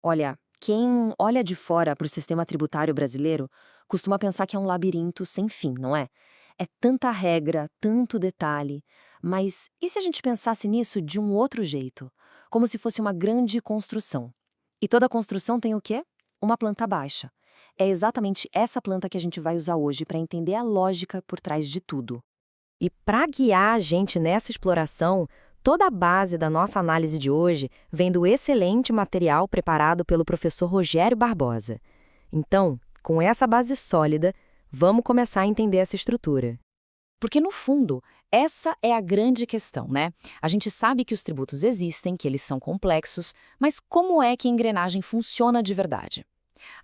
Olha, quem olha de fora para o sistema tributário brasileiro costuma pensar que é um labirinto sem fim, não é? É tanta regra, tanto detalhe. Mas e se a gente pensasse nisso de um outro jeito? Como se fosse uma grande construção. E toda construção tem o quê? Uma planta baixa. É exatamente essa planta que a gente vai usar hoje para entender a lógica por trás de tudo. E para guiar a gente nessa exploração, toda a base da nossa análise de hoje vem do excelente material preparado pelo professor Rogério Barbosa. Então, com essa base sólida, vamos começar a entender essa estrutura. Porque, no fundo, essa é a grande questão, né? A gente sabe que os tributos existem, que eles são complexos, mas como é que a engrenagem funciona de verdade?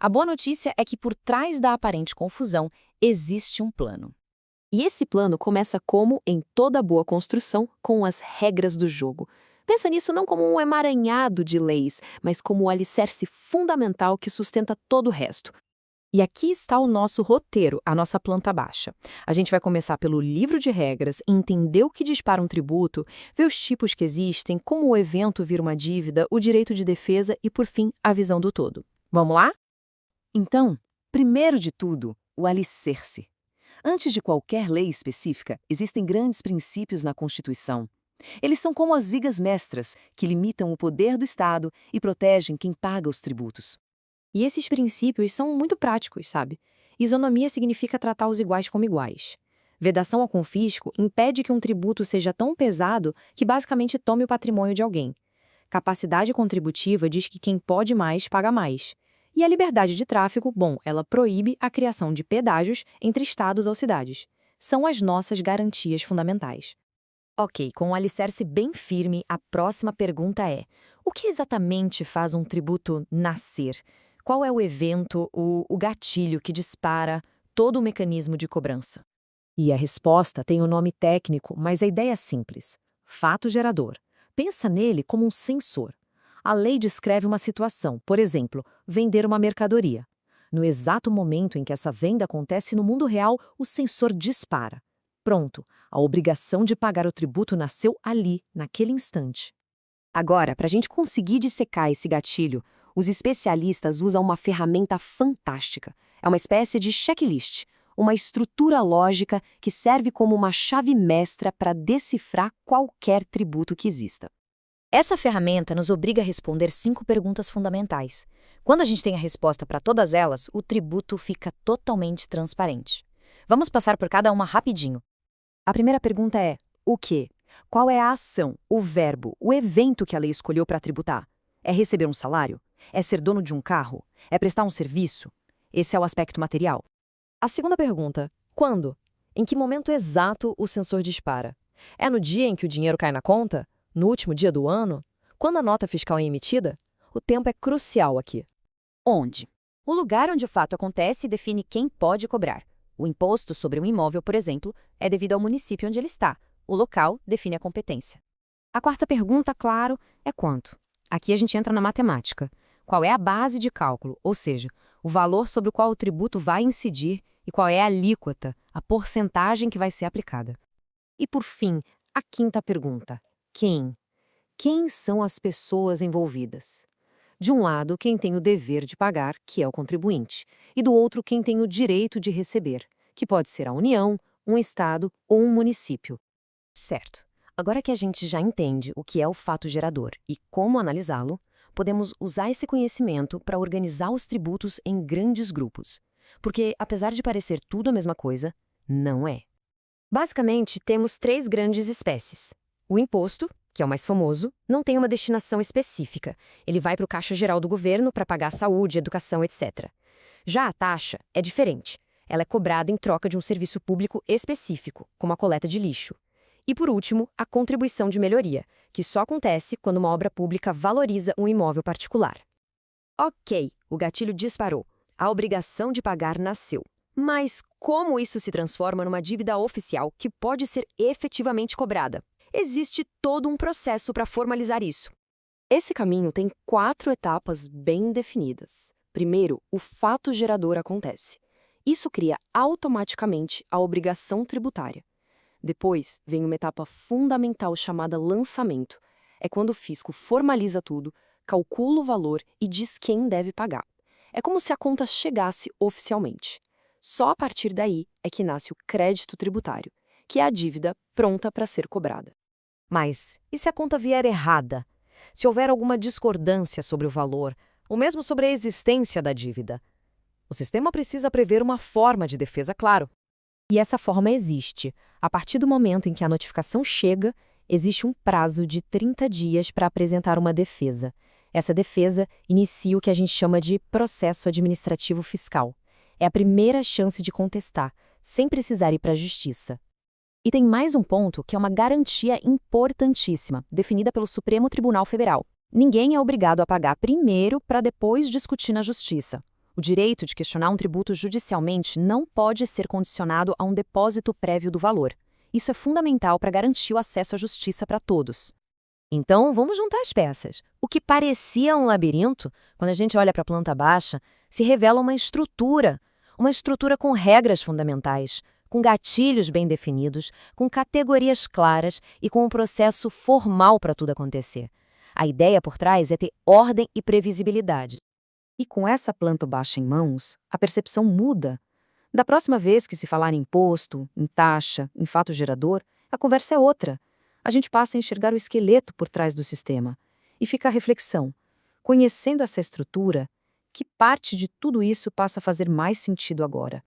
A boa notícia é que por trás da aparente confusão existe um plano. E esse plano começa como em toda boa construção, com as regras do jogo. Pensa nisso não como um emaranhado de leis, mas como o alicerce fundamental que sustenta todo o resto. E aqui está o nosso roteiro, a nossa planta baixa. A gente vai começar pelo livro de regras, entender o que dispara um tributo, ver os tipos que existem, como o evento vira uma dívida, o direito de defesa e, por fim, a visão do todo. Vamos lá? Então, primeiro de tudo, o alicerce. Antes de qualquer lei específica, existem grandes princípios na Constituição. Eles são como as vigas mestras, que limitam o poder do Estado e protegem quem paga os tributos. E esses princípios são muito práticos, sabe? Isonomia significa tratar os iguais como iguais. Vedação ao confisco impede que um tributo seja tão pesado que basicamente tome o patrimônio de alguém. Capacidade contributiva diz que quem pode mais, paga mais. E a liberdade de tráfego, bom, ela proíbe a criação de pedágios entre estados ou cidades. São as nossas garantias fundamentais. Ok, com o alicerce bem firme, a próxima pergunta é: o que exatamente faz um tributo nascer? Qual é o evento, o gatilho que dispara todo o mecanismo de cobrança? E a resposta tem um nome técnico, mas a ideia é simples. Fato gerador. Pensa nele como um sensor. A lei descreve uma situação, por exemplo, vender uma mercadoria. No exato momento em que essa venda acontece no mundo real, o sensor dispara. Pronto, a obrigação de pagar o tributo nasceu ali, naquele instante. Agora, para a gente conseguir dissecar esse gatilho, os especialistas usam uma ferramenta fantástica. É uma espécie de checklist, uma estrutura lógica que serve como uma chave mestra para decifrar qualquer tributo que exista. Essa ferramenta nos obriga a responder 5 perguntas fundamentais. Quando a gente tem a resposta para todas elas, o tributo fica totalmente transparente. Vamos passar por cada uma rapidinho. A primeira pergunta é: o quê? Qual é a ação, o verbo, o evento que a lei escolheu para tributar? É receber um salário? É ser dono de um carro? É prestar um serviço? Esse é o aspecto material. A segunda pergunta: quando? Em que momento exato o sensor dispara? É no dia em que o dinheiro cai na conta? No último dia do ano? Quando a nota fiscal é emitida? O tempo é crucial aqui. Onde? O lugar onde o fato acontece define quem pode cobrar. O imposto sobre um imóvel, por exemplo, é devido ao município onde ele está. O local define a competência. A quarta pergunta, claro, é quanto. Aqui a gente entra na matemática. Qual é a base de cálculo, ou seja, o valor sobre o qual o tributo vai incidir e qual é a alíquota, a porcentagem que vai ser aplicada. E por fim, a quinta pergunta: quem? Quem são as pessoas envolvidas? De um lado, quem tem o dever de pagar, que é o contribuinte, e do outro, quem tem o direito de receber, que pode ser a União, um Estado ou um município. Certo. Agora que a gente já entende o que é o fato gerador e como analisá-lo, podemos usar esse conhecimento para organizar os tributos em grandes grupos. Porque, apesar de parecer tudo a mesma coisa, não é. Basicamente, temos 3 grandes espécies. O imposto, que é o mais famoso, não tem uma destinação específica. Ele vai para o Caixa Geral do Governo para pagar saúde, educação, etc. Já a taxa é diferente. Ela é cobrada em troca de um serviço público específico, como a coleta de lixo. E, por último, a contribuição de melhoria, que só acontece quando uma obra pública valoriza um imóvel particular. Ok, o gatilho disparou. A obrigação de pagar nasceu. Mas como isso se transforma numa dívida oficial que pode ser efetivamente cobrada? Existe todo um processo para formalizar isso. Esse caminho tem 4 etapas bem definidas. Primeiro, o fato gerador acontece. Isso cria automaticamente a obrigação tributária. Depois, vem uma etapa fundamental chamada lançamento. É quando o fisco formaliza tudo, calcula o valor e diz quem deve pagar. É como se a conta chegasse oficialmente. Só a partir daí é que nasce o crédito tributário, que é a dívida pronta para ser cobrada. Mas e se a conta vier errada? Se houver alguma discordância sobre o valor, ou mesmo sobre a existência da dívida? O sistema precisa prever uma forma de defesa, claro. E essa forma existe. A partir do momento em que a notificação chega, existe um prazo de 30 dias para apresentar uma defesa. Essa defesa inicia o que a gente chama de processo administrativo fiscal. É a primeira chance de contestar, sem precisar ir para a justiça. E tem mais um ponto que é uma garantia importantíssima, definida pelo Supremo Tribunal Federal. Ninguém é obrigado a pagar primeiro para depois discutir na justiça. O direito de questionar um tributo judicialmente não pode ser condicionado a um depósito prévio do valor. Isso é fundamental para garantir o acesso à justiça para todos. Então, vamos juntar as peças. O que parecia um labirinto, quando a gente olha para a planta baixa, se revela uma estrutura com regras fundamentais, com gatilhos bem definidos, com categorias claras e com um processo formal para tudo acontecer. A ideia por trás é ter ordem e previsibilidade. E com essa planta baixa em mãos, a percepção muda. Da próxima vez que se falar em imposto, em taxa, em fato gerador, a conversa é outra. A gente passa a enxergar o esqueleto por trás do sistema. E fica a reflexão. Conhecendo essa estrutura, que parte de tudo isso passa a fazer mais sentido agora?